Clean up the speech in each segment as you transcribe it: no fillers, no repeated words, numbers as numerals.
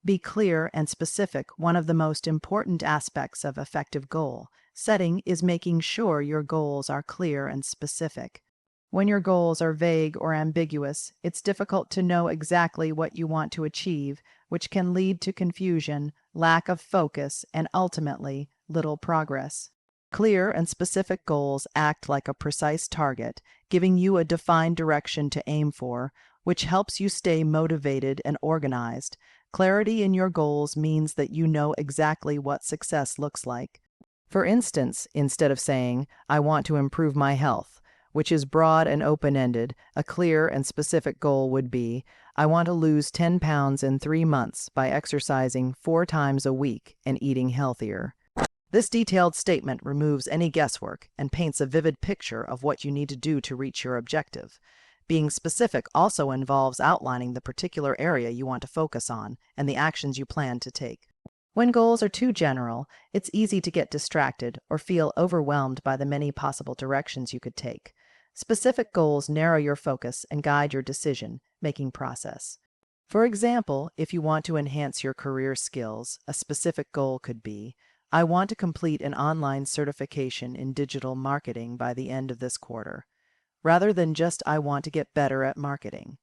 Be clear and specific. One of the most important aspects of effective goal setting is making sure your goals are clear and specific. When your goals are vague or ambiguous, it's difficult to know exactly what you want to achieve, which can lead to confusion, lack of focus, and ultimately, little progress. Clear and specific goals act like a precise target, giving you a defined direction to aim for, which helps you stay motivated and organized. Clarity in your goals means that you know exactly what success looks like. For instance, instead of saying, "I want to improve my health," which is broad and open-ended, a clear and specific goal would be, "I want to lose 10 pounds in 3 months by exercising 4 times a week and eating healthier." This detailed statement removes any guesswork and paints a vivid picture of what you need to do to reach your objective. Being specific also involves outlining the particular area you want to focus on and the actions you plan to take. When goals are too general, it's easy to get distracted or feel overwhelmed by the many possible directions you could take. Specific goals narrow your focus and guide your decision-making process. For example, if you want to enhance your career skills, a specific goal could be, "I want to complete an online certification in digital marketing by the end of this quarter," rather than just "I want to get better at marketing."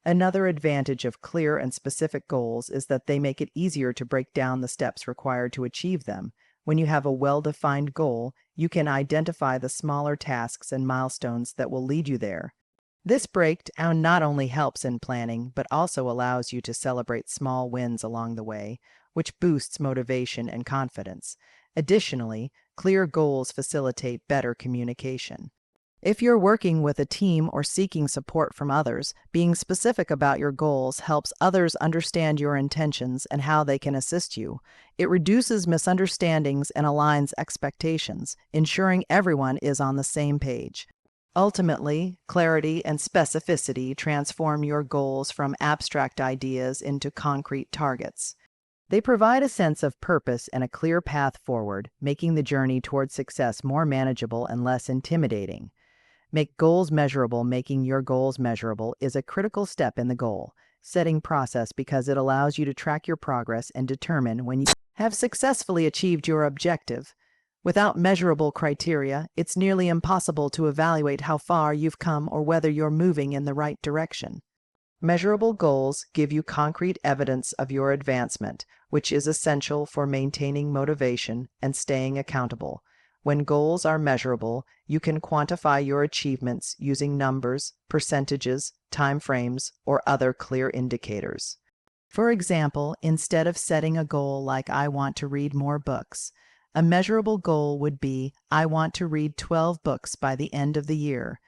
Another advantage of clear and specific goals is that they make it easier to break down the steps required to achieve them. When you have a well-defined goal, you can identify the smaller tasks and milestones that will lead you there. This breakdown not only helps in planning, but also allows you to celebrate small wins along the way, which boosts motivation and confidence. Additionally, clear goals facilitate better communication. If you're working with a team or seeking support from others, being specific about your goals helps others understand your intentions and how they can assist you. It reduces misunderstandings and aligns expectations, ensuring everyone is on the same page. Ultimately, clarity and specificity transform your goals from abstract ideas into concrete targets. They provide a sense of purpose and a clear path forward, making the journey toward success more manageable and less intimidating. Make goals measurable. Making your goals measurable is a critical step in the goal setting process because it allows you to track your progress and determine when you have successfully achieved your objective. Without measurable criteria, it's nearly impossible to evaluate how far you've come or whether you're moving in the right direction. Measurable goals give you concrete evidence of your advancement, which is essential for maintaining motivation and staying accountable. When goals are measurable, you can quantify your achievements using numbers, percentages, timeframes, or other clear indicators. For example, instead of setting a goal like "I want to read more books," a measurable goal would be, "I want to read 12 books by the end of the year."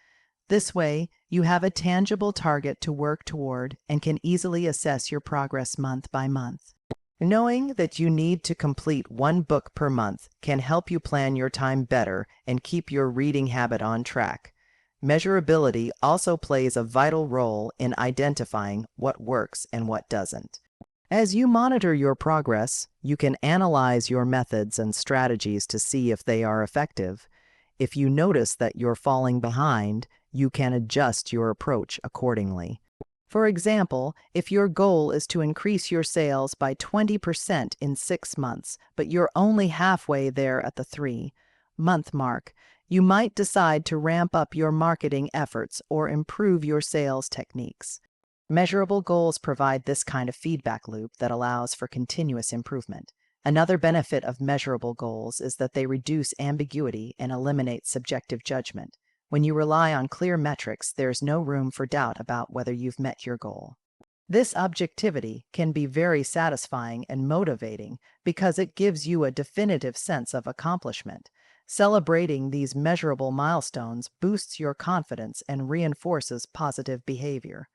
This way, you have a tangible target to work toward and can easily assess your progress month by month. Knowing that you need to complete 1 book per month can help you plan your time better and keep your reading habit on track. Measurability also plays a vital role in identifying what works and what doesn't. As you monitor your progress, you can analyze your methods and strategies to see if they are effective. If you notice that you're falling behind, you can adjust your approach accordingly. For example, if your goal is to increase your sales by 20% in 6 months, but you're only halfway there at the 3-month mark, you might decide to ramp up your marketing efforts or improve your sales techniques. Measurable goals provide this kind of feedback loop that allows for continuous improvement. Another benefit of measurable goals is that they reduce ambiguity and eliminate subjective judgment. When you rely on clear metrics, there's no room for doubt about whether you've met your goal. This objectivity can be very satisfying and motivating because it gives you a definitive sense of accomplishment. Celebrating these measurable milestones boosts your confidence and reinforces positive behavior.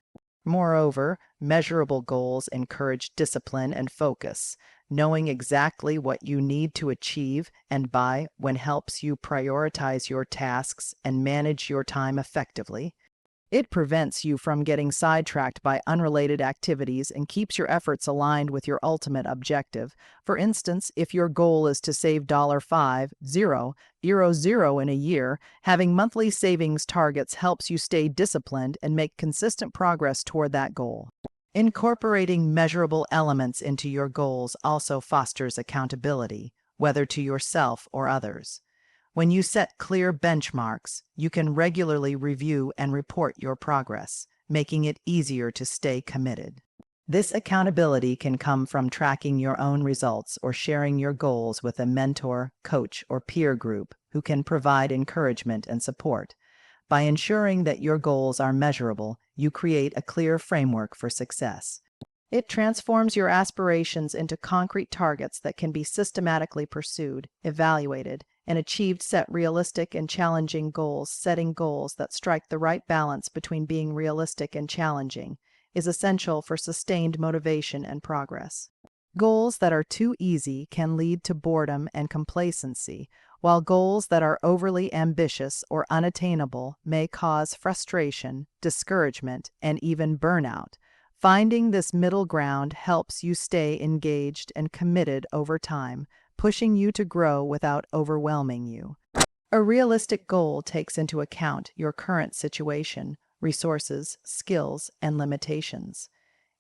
Moreover, measurable goals encourage discipline and focus. Knowing exactly what you need to achieve and by when helps you prioritize your tasks and manage your time effectively. It prevents you from getting sidetracked by unrelated activities and keeps your efforts aligned with your ultimate objective. For instance, if your goal is to save $5,000 in a year, having monthly savings targets helps you stay disciplined and make consistent progress toward that goal. Incorporating measurable elements into your goals also fosters accountability, whether to yourself or others. When you set clear benchmarks, you can regularly review and report your progress, making it easier to stay committed. This accountability can come from tracking your own results or sharing your goals with a mentor, coach, or peer group who can provide encouragement and support. By ensuring that your goals are measurable, you create a clear framework for success. It transforms your aspirations into concrete targets that can be systematically pursued, evaluated, and achieved. Set realistic and challenging goals. Setting goals that strike the right balance between being realistic and challenging is essential for sustained motivation and progress. Goals that are too easy can lead to boredom and complacency, while goals that are overly ambitious or unattainable may cause frustration, discouragement, and even burnout. Finding this middle ground helps you stay engaged and committed over time, pushing you to grow without overwhelming you. A realistic goal takes into account your current situation, resources, skills, and limitations.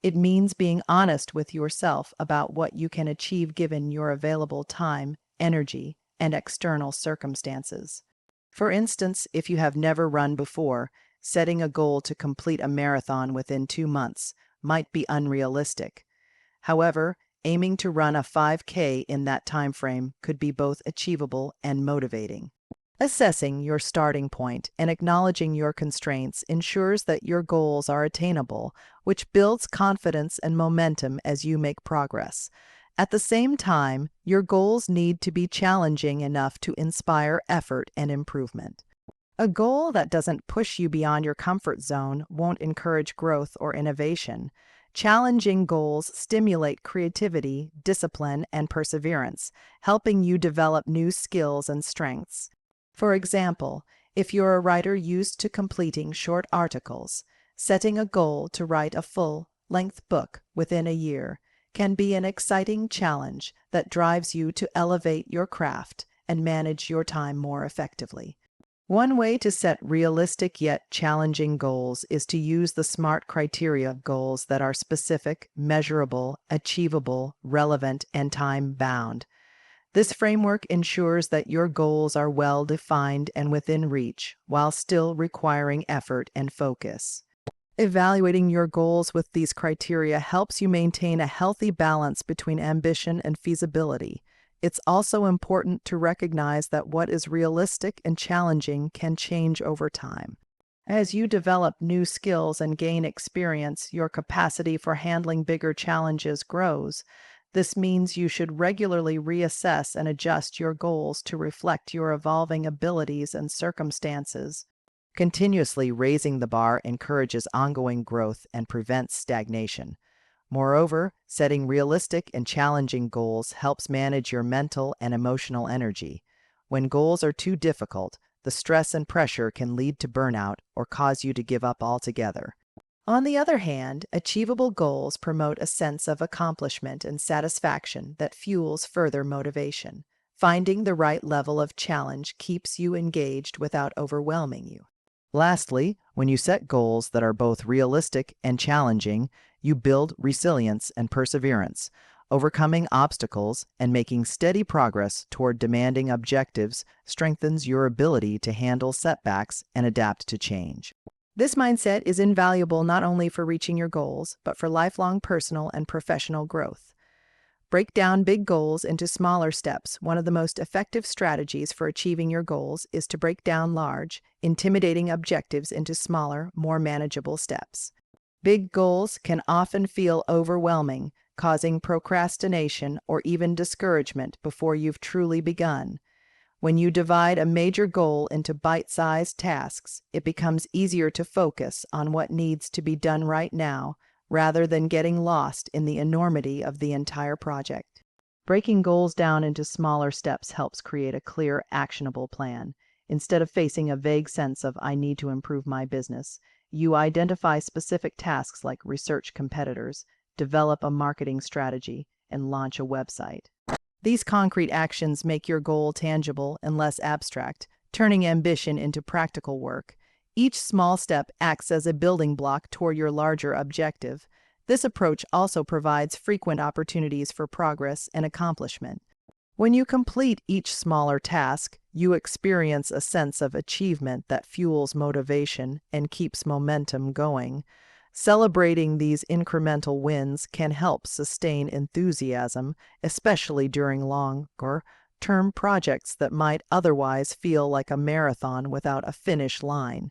It means being honest with yourself about what you can achieve given your available time, energy, and external circumstances. For instance, if you have never run before, setting a goal to complete a marathon within 2 months might be unrealistic. However, aiming to run a 5K in that time frame could be both achievable and motivating. Assessing your starting point and acknowledging your constraints ensures that your goals are attainable, which builds confidence and momentum as you make progress. At the same time, your goals need to be challenging enough to inspire effort and improvement. A goal that doesn't push you beyond your comfort zone won't encourage growth or innovation. Challenging goals stimulate creativity, discipline, and perseverance, helping you develop new skills and strengths. For example, if you're a writer used to completing short articles, setting a goal to write a full-length book within a year can be an exciting challenge that drives you to elevate your craft and manage your time more effectively. One way to set realistic yet challenging goals is to use the SMART criteria goals that are specific, measurable, achievable, relevant, and time-bound. This framework ensures that your goals are well-defined and within reach, while still requiring effort and focus. Evaluating your goals with these criteria helps you maintain a healthy balance between ambition and feasibility. It's also important to recognize that what is realistic and challenging can change over time. As you develop new skills and gain experience, your capacity for handling bigger challenges grows. This means you should regularly reassess and adjust your goals to reflect your evolving abilities and circumstances. Continuously raising the bar encourages ongoing growth and prevents stagnation. Moreover, setting realistic and challenging goals helps manage your mental and emotional energy. When goals are too difficult, the stress and pressure can lead to burnout or cause you to give up altogether. On the other hand, achievable goals promote a sense of accomplishment and satisfaction that fuels further motivation. Finding the right level of challenge keeps you engaged without overwhelming you. Lastly, when you set goals that are both realistic and challenging, you build resilience and perseverance. Overcoming obstacles and making steady progress toward demanding objectives strengthens your ability to handle setbacks and adapt to change. This mindset is invaluable not only for reaching your goals, but for lifelong personal and professional growth. Break down big goals into smaller steps. One of the most effective strategies for achieving your goals is to break down large, intimidating objectives into smaller, more manageable steps. Big goals can often feel overwhelming, causing procrastination or even discouragement before you've truly begun. When you divide a major goal into bite-sized tasks, it becomes easier to focus on what needs to be done right now, rather than getting lost in the enormity of the entire project. Breaking goals down into smaller steps helps create a clear, actionable plan. Instead of facing a vague sense of, "I need to improve my business," you identify specific tasks like research competitors, develop a marketing strategy, and launch a website. These concrete actions make your goal tangible and less abstract, turning ambition into practical work. Each small step acts as a building block toward your larger objective. This approach also provides frequent opportunities for progress and accomplishment. When you complete each smaller task, you experience a sense of achievement that fuels motivation and keeps momentum going. Celebrating these incremental wins can help sustain enthusiasm, especially during longer-term projects that might otherwise feel like a marathon without a finish line.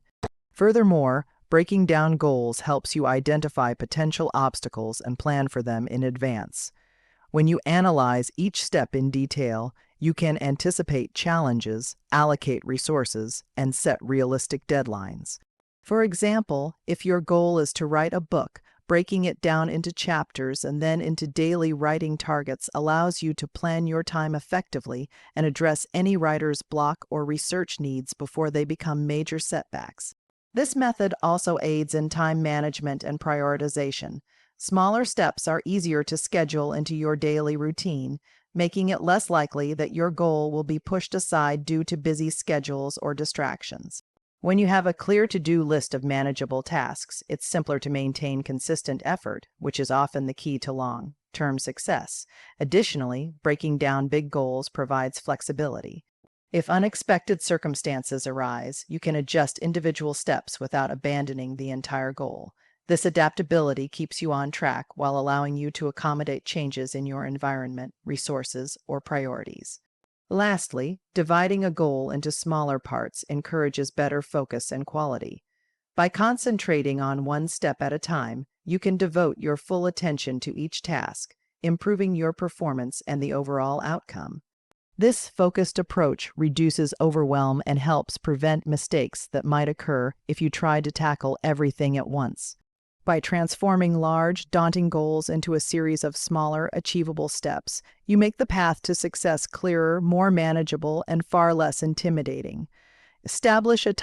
Furthermore, breaking down goals helps you identify potential obstacles and plan for them in advance. When you analyze each step in detail, you can anticipate challenges, allocate resources, and set realistic deadlines. For example, if your goal is to write a book, breaking it down into chapters and then into daily writing targets allows you to plan your time effectively and address any writer's block or research needs before they become major setbacks. This method also aids in time management and prioritization. Smaller steps are easier to schedule into your daily routine, making it less likely that your goal will be pushed aside due to busy schedules or distractions. When you have a clear to-do list of manageable tasks, it's simpler to maintain consistent effort, which is often the key to long-term success. Additionally, breaking down big goals provides flexibility. If unexpected circumstances arise, you can adjust individual steps without abandoning the entire goal. This adaptability keeps you on track while allowing you to accommodate changes in your environment, resources, or priorities. Lastly, dividing a goal into smaller parts encourages better focus and quality. By concentrating on one step at a time, you can devote your full attention to each task, improving your performance and the overall outcome. This focused approach reduces overwhelm and helps prevent mistakes that might occur if you try to tackle everything at once. By transforming large, daunting goals into a series of smaller, achievable steps, you make the path to success clearer, more manageable, and far less intimidating. Establishing a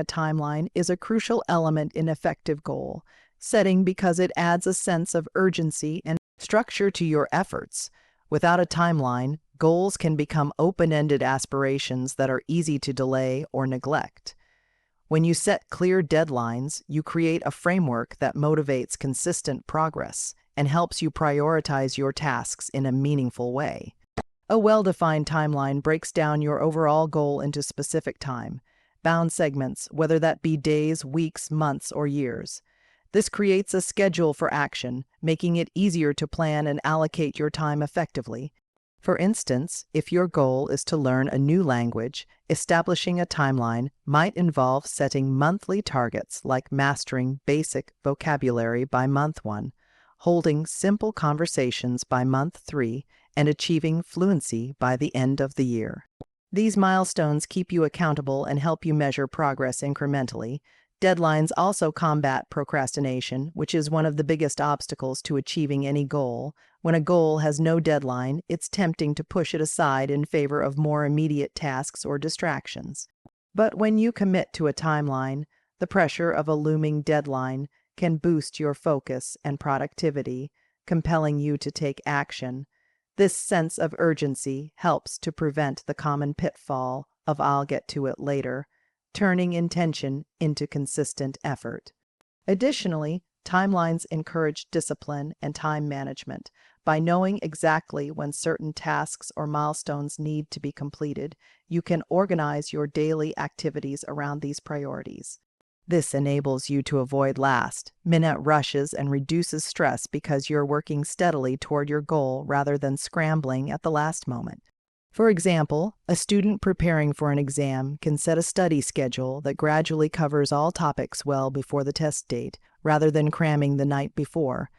timeline is a crucial element in effective goal setting because it adds a sense of urgency and structure to your efforts. Without a timeline, goals can become open-ended aspirations that are easy to delay or neglect. When you set clear deadlines, you create a framework that motivates consistent progress and helps you prioritize your tasks in a meaningful way. A well-defined timeline breaks down your overall goal into specific time-bound segments, whether that be days, weeks, months, or years. This creates a schedule for action, making it easier to plan and allocate your time effectively. For instance, if your goal is to learn a new language, establishing a timeline might involve setting monthly targets like mastering basic vocabulary by month 1, holding simple conversations by month 3, and achieving fluency by the end of the year. These milestones keep you accountable and help you measure progress incrementally. Deadlines also combat procrastination, which is one of the biggest obstacles to achieving any goal. When a goal has no deadline, it's tempting to push it aside in favor of more immediate tasks or distractions. But when you commit to a timeline, the pressure of a looming deadline can boost your focus and productivity, compelling you to take action. This sense of urgency helps to prevent the common pitfall of "I'll get to it later," turning intention into consistent effort. Additionally, timelines encourage discipline and time management. By knowing exactly when certain tasks or milestones need to be completed, you can organize your daily activities around these priorities. This enables you to avoid last-minute rushes and reduces stress because you're working steadily toward your goal rather than scrambling at the last moment. For example, a student preparing for an exam can set a study schedule that gradually covers all topics well before the test date, rather than cramming the night before.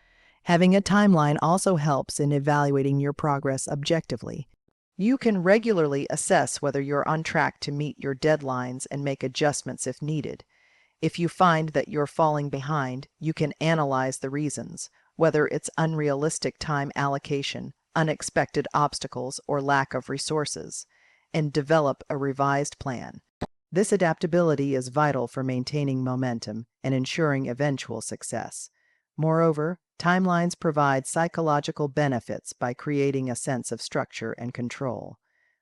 Having a timeline also helps in evaluating your progress objectively. You can regularly assess whether you're on track to meet your deadlines and make adjustments if needed. If you find that you're falling behind, you can analyze the reasons, whether it's unrealistic time allocation, unexpected obstacles, or lack of resources, and develop a revised plan. This adaptability is vital for maintaining momentum and ensuring eventual success. Moreover, timelines provide psychological benefits by creating a sense of structure and control.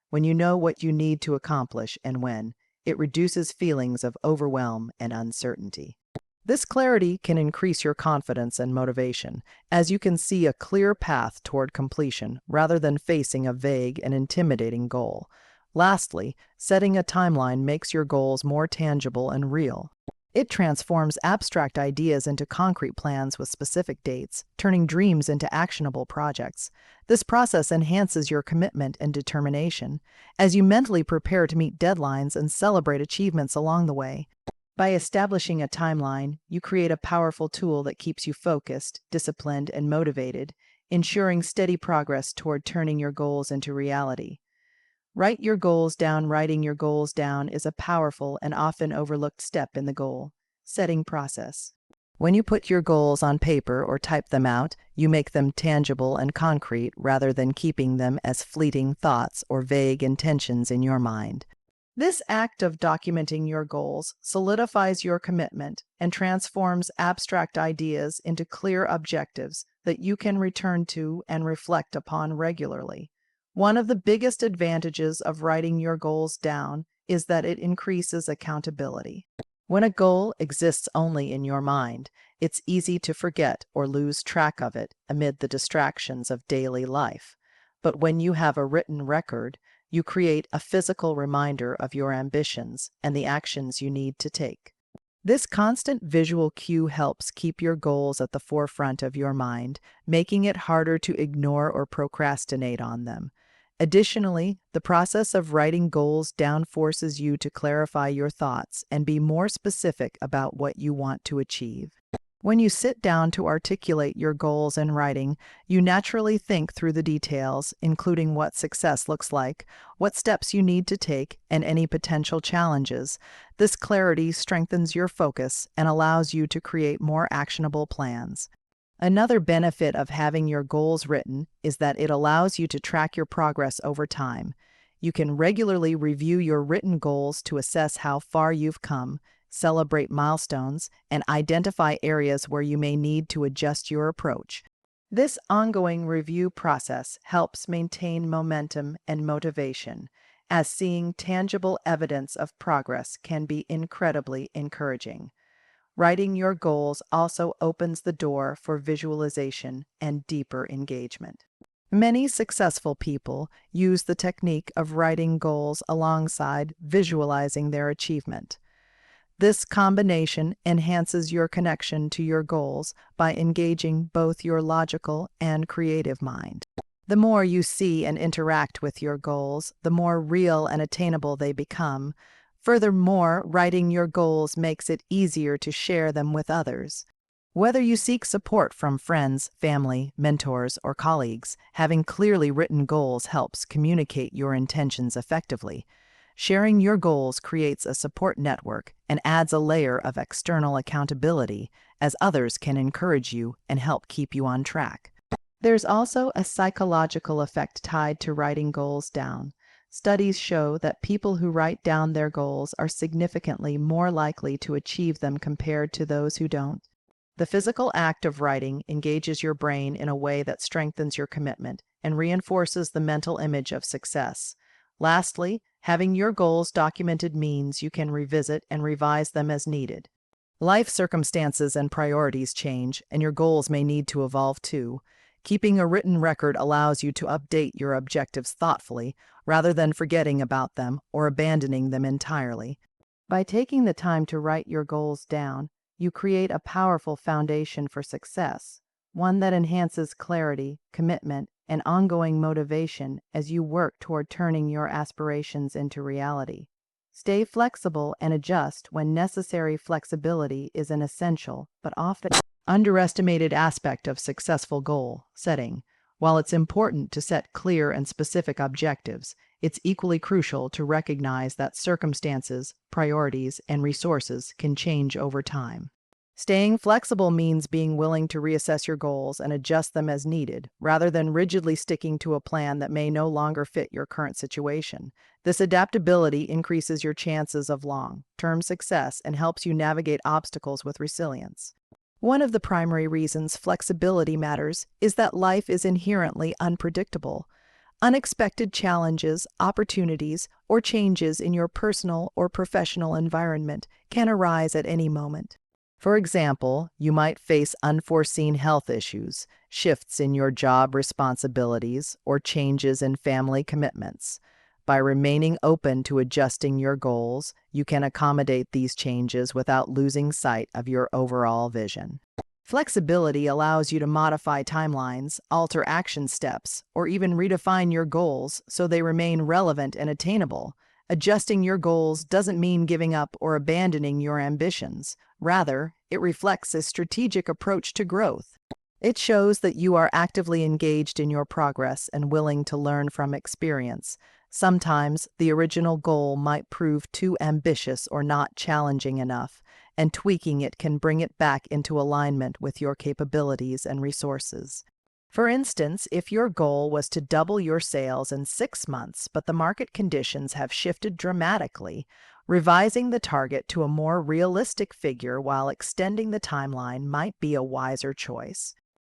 When you know what you need to accomplish and when, it reduces feelings of overwhelm and uncertainty. This clarity can increase your confidence and motivation, as you can see a clear path toward completion rather than facing a vague and intimidating goal. Lastly, setting a timeline makes your goals more tangible and real. It transforms abstract ideas into concrete plans with specific dates, turning dreams into actionable projects. This process enhances your commitment and determination, as you mentally prepare to meet deadlines and celebrate achievements along the way. By establishing a timeline, you create a powerful tool that keeps you focused, disciplined, and motivated, ensuring steady progress toward turning your goals into reality. Write your goals down. Writing your goals down is a powerful and often overlooked step in the goal setting process. When you put your goals on paper or type them out, you make them tangible and concrete rather than keeping them as fleeting thoughts or vague intentions in your mind. This act of documenting your goals solidifies your commitment and transforms abstract ideas into clear objectives that you can return to and reflect upon regularly. One of the biggest advantages of writing your goals down is that it increases accountability. When a goal exists only in your mind, it's easy to forget or lose track of it amid the distractions of daily life. But when you have a written record, you create a physical reminder of your ambitions and the actions you need to take. This constant visual cue helps keep your goals at the forefront of your mind, making it harder to ignore or procrastinate on them. Additionally, the process of writing goals down forces you to clarify your thoughts and be more specific about what you want to achieve. When you sit down to articulate your goals in writing, you naturally think through the details, including what success looks like, what steps you need to take, and any potential challenges. This clarity strengthens your focus and allows you to create more actionable plans. Another benefit of having your goals written is that it allows you to track your progress over time. You can regularly review your written goals to assess how far you've come, celebrate milestones, and identify areas where you may need to adjust your approach. This ongoing review process helps maintain momentum and motivation, as seeing tangible evidence of progress can be incredibly encouraging. Writing your goals also opens the door for visualization and deeper engagement. Many successful people use the technique of writing goals alongside visualizing their achievement. This combination enhances your connection to your goals by engaging both your logical and creative mind. The more you see and interact with your goals, the more real and attainable they become. Furthermore, writing your goals makes it easier to share them with others. Whether you seek support from friends, family, mentors, or colleagues, having clearly written goals helps communicate your intentions effectively. Sharing your goals creates a support network and adds a layer of external accountability, as others can encourage you and help keep you on track. There's also a psychological effect tied to writing goals down. Studies show that people who write down their goals are significantly more likely to achieve them compared to those who don't. The physical act of writing engages your brain in a way that strengthens your commitment and reinforces the mental image of success. Lastly, having your goals documented means you can revisit and revise them as needed. Life circumstances and priorities change, and your goals may need to evolve too. Keeping a written record allows you to update your objectives thoughtfully, rather than forgetting about them or abandoning them entirely. By taking the time to write your goals down, you create a powerful foundation for success, one that enhances clarity, commitment, and ongoing motivation as you work toward turning your aspirations into reality. Stay flexible and adjust when necessary. Flexibility is an essential but often underestimated aspect of successful goal setting. While it's important to set clear and specific objectives, it's equally crucial to recognize that circumstances, priorities, and resources can change over time. Staying flexible means being willing to reassess your goals and adjust them as needed, rather than rigidly sticking to a plan that may no longer fit your current situation. This adaptability increases your chances of long-term success and helps you navigate obstacles with resilience. One of the primary reasons flexibility matters is that life is inherently unpredictable. Unexpected challenges, opportunities, or changes in your personal or professional environment can arise at any moment. For example, you might face unforeseen health issues, shifts in your job responsibilities, or changes in family commitments. By remaining open to adjusting your goals, you can accommodate these changes without losing sight of your overall vision. Flexibility allows you to modify timelines, alter action steps, or even redefine your goals so they remain relevant and attainable. Adjusting your goals doesn't mean giving up or abandoning your ambitions. Rather, it reflects a strategic approach to growth. It shows that you are actively engaged in your progress and willing to learn from experience. Sometimes the original goal might prove too ambitious or not challenging enough, and tweaking it can bring it back into alignment with your capabilities and resources. For instance, if your goal was to double your sales in 6 months, but the market conditions have shifted dramatically, revising the target to a more realistic figure while extending the timeline might be a wiser choice.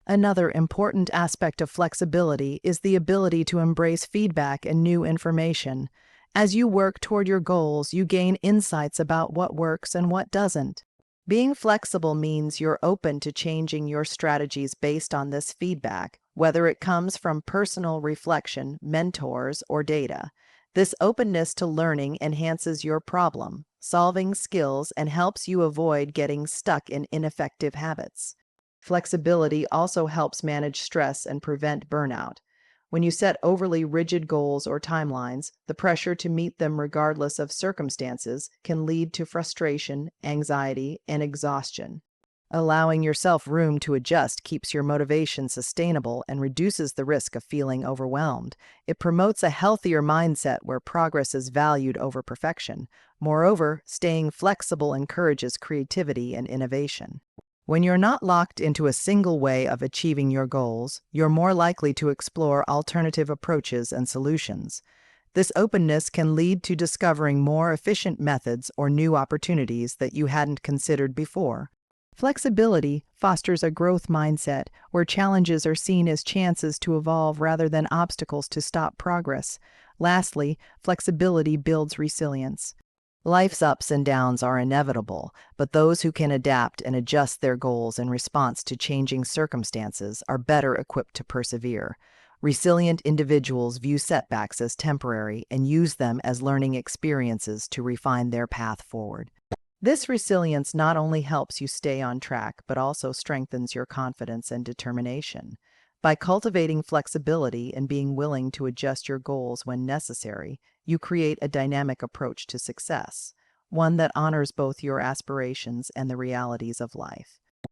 Another important aspect of flexibility is the ability to embrace feedback and new information. As you work toward your goals, you gain insights about what works and what doesn't. Being flexible means you're open to changing your strategies based on this feedback, whether it comes from personal reflection, mentors, or data. This openness to learning enhances your problem-solving skills and helps you avoid getting stuck in ineffective habits. Flexibility also helps manage stress and prevent burnout. When you set overly rigid goals or timelines, the pressure to meet them regardless of circumstances can lead to frustration, anxiety, and exhaustion. Allowing yourself room to adjust keeps your motivation sustainable and reduces the risk of feeling overwhelmed. It promotes a healthier mindset where progress is valued over perfection. Moreover, staying flexible encourages creativity and innovation. When you're not locked into a single way of achieving your goals, you're more likely to explore alternative approaches and solutions. This openness can lead to discovering more efficient methods or new opportunities that you hadn't considered before. Flexibility fosters a growth mindset where challenges are seen as chances to evolve rather than obstacles to stop progress. Lastly, flexibility builds resilience. Life's ups and downs are inevitable, but those who can adapt and adjust their goals in response to changing circumstances are better equipped to persevere. Resilient individuals view setbacks as temporary and use them as learning experiences to refine their path forward. This resilience not only helps you stay on track, but also strengthens your confidence and determination. By cultivating flexibility and being willing to adjust your goals when necessary, you create a dynamic approach to success, one that honors both your aspirations and the realities of life.